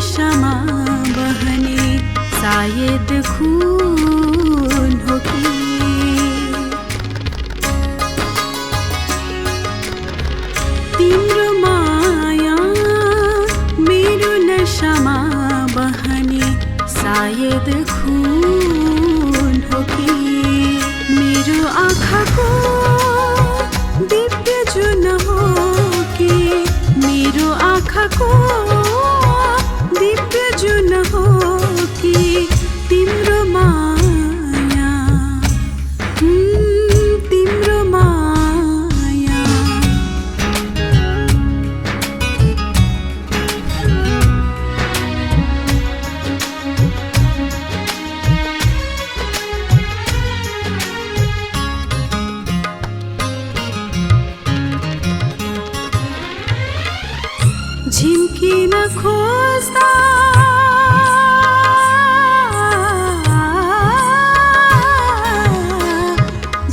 नशामा बहने शायद खून हो कि तिम्रो माया मेरो नशामा बहने शायद खून हो कि मेरो आँखाको दिव्य जुन हो कि मेरो आँखाको दिव्य जुन हो कि तिम्रो माया तिम्रो माया झिम्किन खोज्दा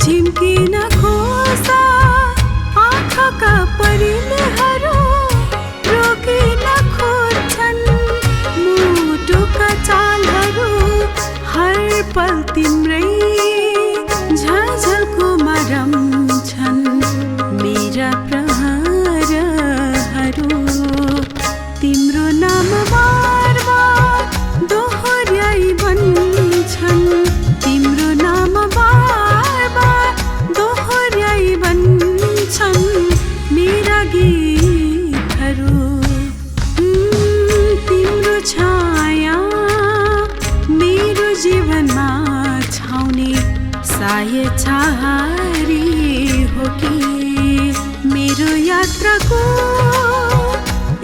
झिम्किन खोज्दा आँखाका परिलेहरू रोकिन खोज्छन् मुटुका चालहरू हर पल तिम्रै झलझलको मरम्छन् मेरा प्रहरहरू तिम्रो नाम बार बार दोहोर्याई भन्छन् तिम्रो नाम बार बार दोहोर्याई भन्छन् मेरा गीतहरू तिम्रो छाया मेरो जीवनमा छाउने सायद छाहारी हो कि मेरो यात्राको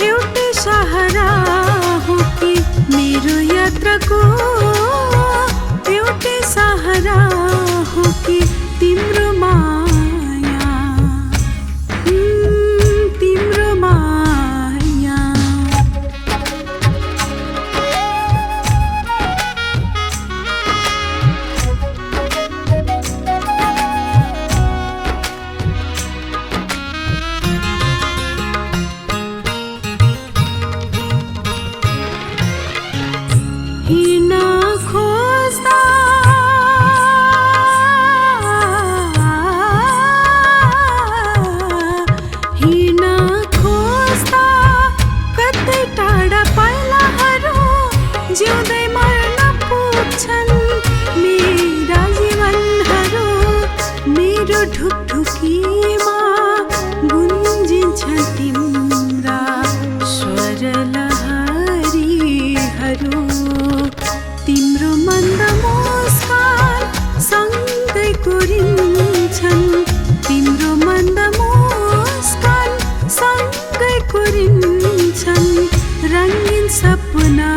एउटै सहारा हो कि मेरो यात्राको एउटै सहारा हो कि तिम्रो माया तिम्रो माया हिँड्न खोज्दा हिँड्न खोज्दा कतै टाढा पाइलाहरू जिउँदै मर्न पुग्छन् मेरा जीवनहरू मेरो ढुकढुकीमा गुन्जिन्छन् तिम्रा स्वर लहरीहरू तिम्रो मन्द मुस्कान सँगै कोरिन्छन् तिम्रो मन्द मुस्कान सँगै कोरिन्छन् रङ्गीन सपना